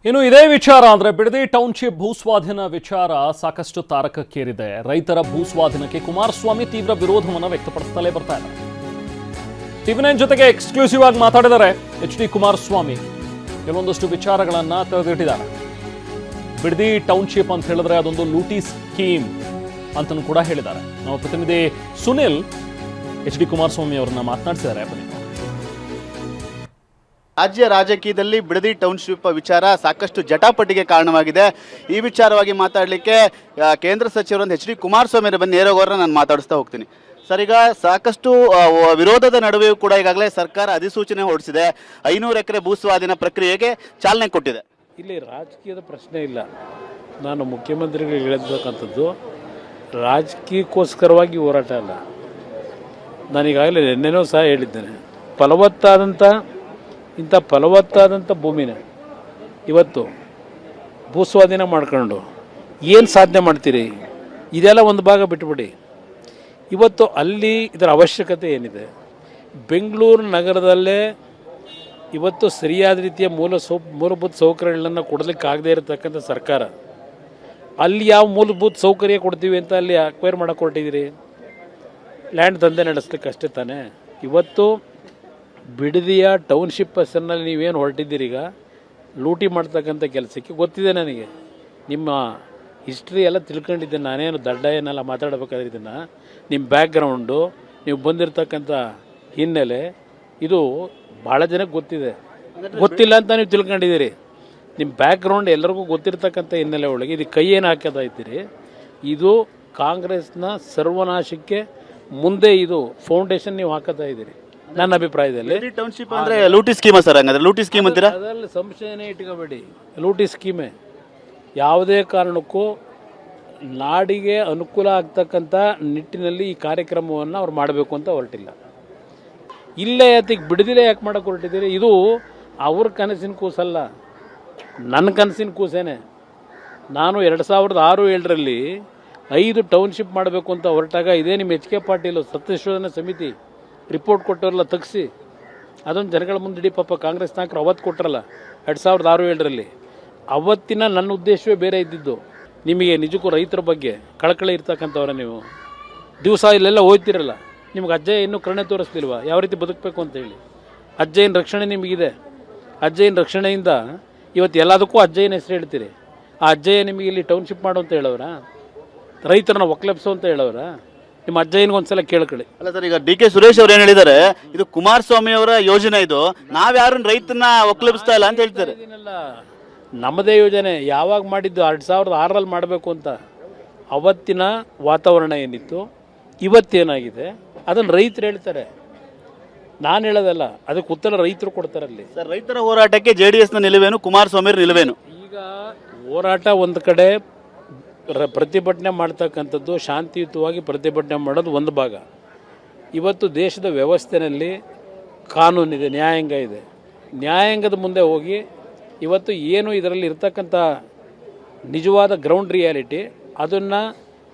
ಇನ್ನು ಇದೇ ವಿಚಾರ ಅಂದ್ರೆ ಬಿಡದಿ ಟೌನ್ಶಿಪ್ ಭೂಸ್ವಾಧೀನ ವಿಚಾರ ಸಾಕಷ್ಟು ತಾರಕಕ್ಕೇರಿದೆ. ರೈತರ ಭೂಸ್ವಾಧೀನಕ್ಕೆ ಕುಮಾರಸ್ವಾಮಿ ತೀವ್ರ ವಿರೋಧವನ್ನು ವ್ಯಕ್ತಪಡಿಸುತ್ತಲೇ ಬರ್ತಾ ಇದ್ದಾರೆ. ಟಿವಿ9 ಜೊತೆಗೆ ಎಕ್ಸ್ಕ್ಲೂಸಿವ್ ಆಗಿ ಮಾತಾಡಿದ್ದಾರೆ ಎಚ್ ಡಿ ಕುಮಾರಸ್ವಾಮಿ. ಕೆಲವೊಂದಷ್ಟು ವಿಚಾರಗಳನ್ನ ತೆರೆದಿಟ್ಟಿದ್ದಾರೆ. ಬಿಡದಿ ಟೌನ್ಶಿಪ್ ಅಂತ ಹೇಳಿದ್ರೆ ಅದೊಂದು ಲೂಟಿ ಸ್ಕೀಮ್ ಅಂತಲೂ ಕೂಡ ಹೇಳಿದ್ದಾರೆ. ನಮ್ಮ ಪ್ರತಿನಿಧಿ ಸುನಿಲ್ ಎಚ್ ಡಿ ಕುಮಾರಸ್ವಾಮಿ ಅವರನ್ನ ಮಾತನಾಡಿಸಿದ್ದಾರೆ. ರಾಜ್ಯ ರಾಜಕೀಯದಲ್ಲಿ ಬಿಡದಿ ಟೌನ್ಶಿಪ್ ವಿಚಾರ ಸಾಕಷ್ಟು ಜಟಾಪಟಿಗೆ ಕಾರಣವಾಗಿದೆ. ಈ ವಿಚಾರವಾಗಿ ಮಾತಾಡಲಿಕ್ಕೆ ಕೇಂದ್ರ ಸಚಿವರಾದ ಎಚ್ ಡಿ ಕುಮಾರಸ್ವಾಮಿ ಬನ್ನಿ ನೇರವಾಗಿ ನಾನು ಮಾತಾಡಿಸ್ತಾ ಹೋಗ್ತೀನಿ. ಸರ್, ಈಗ ಸಾಕಷ್ಟು ವಿರೋಧದ ನಡುವೆಯೂ ಕೂಡ ಈಗಾಗಲೇ ಸರ್ಕಾರ ಅಧಿಸೂಚನೆ ಹೊರಡಿಸಿದೆ. 500 ಎಕರೆ ಭೂಸ್ವಾಧೀನ ಪ್ರಕ್ರಿಯೆಗೆ ಚಾಲನೆ ಕೊಟ್ಟಿದೆ. ಇಲ್ಲಿ ರಾಜಕೀಯದ ಪ್ರಶ್ನೆ ಇಲ್ಲ. ನಾನು ಮುಖ್ಯಮಂತ್ರಿಗಳಿಗೆ ಹೇಳಬೇಕಂಥದ್ದು ರಾಜಕೀಯಕ್ಕೋಸ್ಕರವಾಗಿ ಹೋರಾಟ ಅಲ್ಲ. ನಾನೀಗಾಗಲೇ ನಿನ್ನೆನೂ ಸಹ ಹೇಳಿದ್ದೇನೆ, ಇಂಥ ಫಲವತ್ತಾದಂಥ ಭೂಮಿನ ಇವತ್ತು ಭೂಸ್ವಾಧೀನ ಮಾಡ್ಕೊಂಡು ಏನು ಸಾಧನೆ ಮಾಡ್ತೀರಿ? ಇದೆಲ್ಲ ಒಂದು ಭಾಗ ಬಿಟ್ಟುಬಿಡಿ. ಇವತ್ತು ಅಲ್ಲಿ ಇದರ ಅವಶ್ಯಕತೆ ಏನಿದೆ? ಬೆಂಗಳೂರು ನಗರದಲ್ಲೇ ಇವತ್ತು ಸರಿಯಾದ ರೀತಿಯ ಮೂಲಭೂತ ಸೌಕರ್ಯಗಳನ್ನು ಕೊಡಲಿಕ್ಕಾಗದೇ ಇರತಕ್ಕಂಥ ಸರ್ಕಾರ ಅಲ್ಲಿ ಯಾವ ಮೂಲಭೂತ ಸೌಕರ್ಯ ಕೊಡ್ತೀವಿ ಅಂತ ಅಲ್ಲಿ ಅಕ್ವೈರ್ ಮಾಡೋಕೆ ಹೊರಟಿದ್ದೀರಿ? ಲ್ಯಾಂಡ್ ದಂಧೆ ನಡೆಸ್ಲಿಕ್ಕೆ ಅಷ್ಟೇ ತಾನೇ. ಇವತ್ತು ಬಿಡದಿಯ ಟೌನ್ಶಿಪ್ ಹೆಸರಿನಲ್ಲಿ ನೀವೇನು ಹೊರಟಿದ್ದೀರಿ, ಈಗ ಲೂಟಿ ಮಾಡ್ತಕ್ಕಂಥ ಕೆಲಸಕ್ಕೆ ಗೊತ್ತಿದೆ ನನಗೆ. ನಿಮ್ಮ ಹಿಸ್ಟ್ರಿ ಎಲ್ಲ ತಿಳ್ಕೊಂಡಿದ್ದೆ. ನಾನೇನು ದಡ್ಡ ಏನೆಲ್ಲ ಮಾತಾಡಬೇಕಾದ್ರೆ ಇದನ್ನು ನಿಮ್ಮ ಬ್ಯಾಕ್ಗ್ರೌಂಡು, ನೀವು ಬಂದಿರತಕ್ಕಂಥ ಹಿನ್ನೆಲೆ ಇದು ಭಾಳ ಜನಕ್ಕೆ ಗೊತ್ತಿದೆ. ಗೊತ್ತಿಲ್ಲ ಅಂತ ನೀವು ತಿಳ್ಕೊಂಡಿದ್ದೀರಿ. ನಿಮ್ಮ ಬ್ಯಾಕ್ಗ್ರೌಂಡ್ ಎಲ್ಲರಿಗೂ ಗೊತ್ತಿರ್ತಕ್ಕಂಥ ಹಿನ್ನೆಲೆ ಒಳಗೆ ಇದು ಕೈ ಏನು ಹಾಕೋತಾ ಇದ್ದೀರಿ? ಇದು ಕಾಂಗ್ರೆಸ್ನ ಸರ್ವನಾಶಕ್ಕೆ ಮುಂದೆ ಇದು ಫೌಂಡೇಶನ್ ನೀವು ಹಾಕೋತಾ ಇದ್ದೀರಿ ನನ್ನ ಅಭಿಪ್ರಾಯದಲ್ಲಿ. ಟೌನ್ಶಿಪ್ ಅಂದ್ರೆ ಲೂಟಿ ಸ್ಕೀಮ್ ಸರ್? ಹಂಗಂದ್ರೆ ಲೂಟಿ ಸ್ಕೀಮ್ ಅಂತೀರಾ? ಅದರಲ್ಲಿ ಸಂಶಯನೇ ಇಟ್ಕೋಬೇಡಿ. ಲೂಟಿ ಸ್ಕೀಮೇ. ಯಾವುದೇ ಕಾರಣಕ್ಕೂ ನಾಡಿಗೆ ಅನುಕೂಲ ಆಗ್ತಕ್ಕಂಥ ನಿಟ್ಟಿನಲ್ಲಿ ಈ ಕಾರ್ಯಕ್ರಮವನ್ನು ಅವ್ರು ಮಾಡಬೇಕು ಅಂತ ಹೊರಟಿಲ್ಲ. ಇಲ್ಲೇ ಯಾತಿಗೆ ಬಿಡದಿಲ್ಲ ಯಾಕೆ ಮಾಡೋಕೆ ಹೊರಟಿದ್ದೀರಿ? ಇದು ಅವ್ರ ಕನಸಿನ ಕೂಸಲ್ಲ, ನನ್ನ ಕನಸಿನ ಕೂಸೇನೆ. ನಾನು 2006-7ರಲ್ಲಿ 5 ಟೌನ್ಶಿಪ್ ಮಾಡಬೇಕು ಅಂತ ಹೊರಟಾಗ ಇದೇ ನಿಮ್ಮ ಎಚ್ ಕೆ ಪಾಟೀಲ್ ಸತ್ಯಶೋಧನಾ ಸಮಿತಿ ರಿಪೋರ್ಟ್ ಕೊಟ್ಟವರಲ್ಲ ತೆಗ್ಸಿ ಅದೊಂದು ಜನಗಳ ಮುಂದಿಡಿ. ಪಾಪ ಕಾಂಗ್ರೆಸ್ ನಾಯಕರು ಅವತ್ತು ಕೊಟ್ಟರಲ್ಲ 2006-7ರಲ್ಲಿ. ಅವತ್ತಿನ ನನ್ನ ಉದ್ದೇಶವೇ ಬೇರೆ ಇದ್ದಿದ್ದು. ನಿಮಗೆ ನಿಜಕ್ಕೂ ರೈತರ ಬಗ್ಗೆ ಕಳಕಳಿ ಇರ್ತಕ್ಕಂಥವ್ರ ನೀವು ದಿವಸ ಇಲ್ಲೆಲ್ಲ ಹೋಗ್ತಿರಲ್ಲ, ನಿಮ್ಗೆ ಅಜ್ಜಯ್ಯ ಇನ್ನೂ ಕರುಣೆ ತೋರಿಸ್ತಿಲ್ವಾ ಯಾವ ರೀತಿ ಬದುಕಬೇಕು ಅಂತೇಳಿ? ಅಜ್ಜಯ್ಯನ ರಕ್ಷಣೆ ನಿಮಗಿದೆ. ಅಜ್ಜಯ್ಯನ ರಕ್ಷಣೆಯಿಂದ ಇವತ್ತು ಎಲ್ಲದಕ್ಕೂ ಅಜ್ಜಯ್ಯನ ಹೆಸರು ಹೇಳ್ತೀರಿ. ಆ ಅಜ್ಜಯ್ಯ ನಿಮಗೆ ಇಲ್ಲಿ ಟೌನ್ಶಿಪ್ ಮಾಡು ಅಂತ ಹೇಳೋರ? ರೈತರನ್ನ ಒಕ್ಲೆಪ್ಸು ಅಂತ ಹೇಳೋರ? ನಿಮ್ಮ ಅಜ್ಜಯ್ಯನಿಗೊಂದ್ಸಲ ಕೇಳ್ಕೊಳ್ಳಿ. ಅಲ್ಲ ಸರ್, ಈಗ ಡಿ ಕೆ ಸುರೇಶ್ ಅವ್ರು ಏನು ಹೇಳಿದ್ದಾರೆ, ಇದು ಕುಮಾರಸ್ವಾಮಿ ಅವರ ಯೋಜನೆ, ಇದು ನಾವ್ಯಾರು ರೈತನ ಒಕ್ಲೆಬ್ಸ್ತಾ ಇಲ್ಲ ಅಂತ ಹೇಳ್ತಾರೆ. ನಮ್ಮದೇ ಯೋಜನೆ. ಯಾವಾಗ ಮಾಡಿದ್ದು? 2006ರಲ್ಲಿ ಮಾಡಬೇಕು ಅಂತ. ಅವತ್ತಿನ ವಾತಾವರಣ ಏನಿತ್ತು, ಇವತ್ತೇನಾಗಿದೆ ಅದನ್ನು ರೈತರು ಹೇಳ್ತಾರೆ, ನಾನು ಹೇಳೋದಲ್ಲ. ಅದಕ್ಕೆ ಉತ್ತರ ರೈತರು ಕೊಡ್ತಾರಲ್ಲಿ. ಸರ್, ರೈತರ ಹೋರಾಟಕ್ಕೆ JDSನ ನಿಲುವೇನು, ಕುಮಾರಸ್ವಾಮಿ ಅವ್ರ ನಿಲುವೇನು? ಈಗ ಹೋರಾಟ ಒಂದು ಕಡೆ, ಪ್ರತಿಭಟನೆ ಮಾಡ್ತಕ್ಕಂಥದ್ದು, ಶಾಂತಿಯುತವಾಗಿ ಪ್ರತಿಭಟನೆ ಮಾಡೋದು ಒಂದು ಭಾಗ. ಇವತ್ತು ದೇಶದ ವ್ಯವಸ್ಥೆಯಲ್ಲಿ ಕಾನೂನಿದೆ, ನ್ಯಾಯಾಂಗ ಇದೆ. ನ್ಯಾಯಾಂಗದ ಮುಂದೆ ಹೋಗಿ ಇವತ್ತು ಏನು ಇದರಲ್ಲಿ ಇರ್ತಕ್ಕಂಥ ನಿಜವಾದ ಗ್ರೌಂಡ್ ರಿಯಾಲಿಟಿ ಅದನ್ನು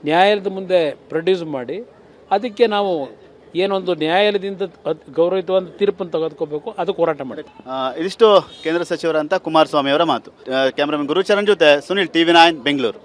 ನ್ಯಾಯಾಲಯದ ಮುಂದೆ ಪ್ರೊಡ್ಯೂಸ್ ಮಾಡಿ ಅದಕ್ಕೆ ನಾವು ಏನೊಂದು ನ್ಯಾಯಾಲಯದಿಂದ ಗೌರವಿತವಾದ ತೀರ್ಪನ್ನು ತೆಗೆದುಕೋಬೇಕು, ಅದಕ್ಕೆ ಹೋರಾಟ ಮಾಡಿ. ಇದಿಷ್ಟು ಕೇಂದ್ರ ಸಚಿವರಂತ ಕುಮಾರಸ್ವಾಮಿ ಅವರ ಮಾತು. ಕ್ಯಾಮ್ರಾಮನ್ ಗುರುಚರಣ್ ಜೊತೆ ಸುನಿಲ್, ಟಿವಿ9 ಬೆಂಗಳೂರು.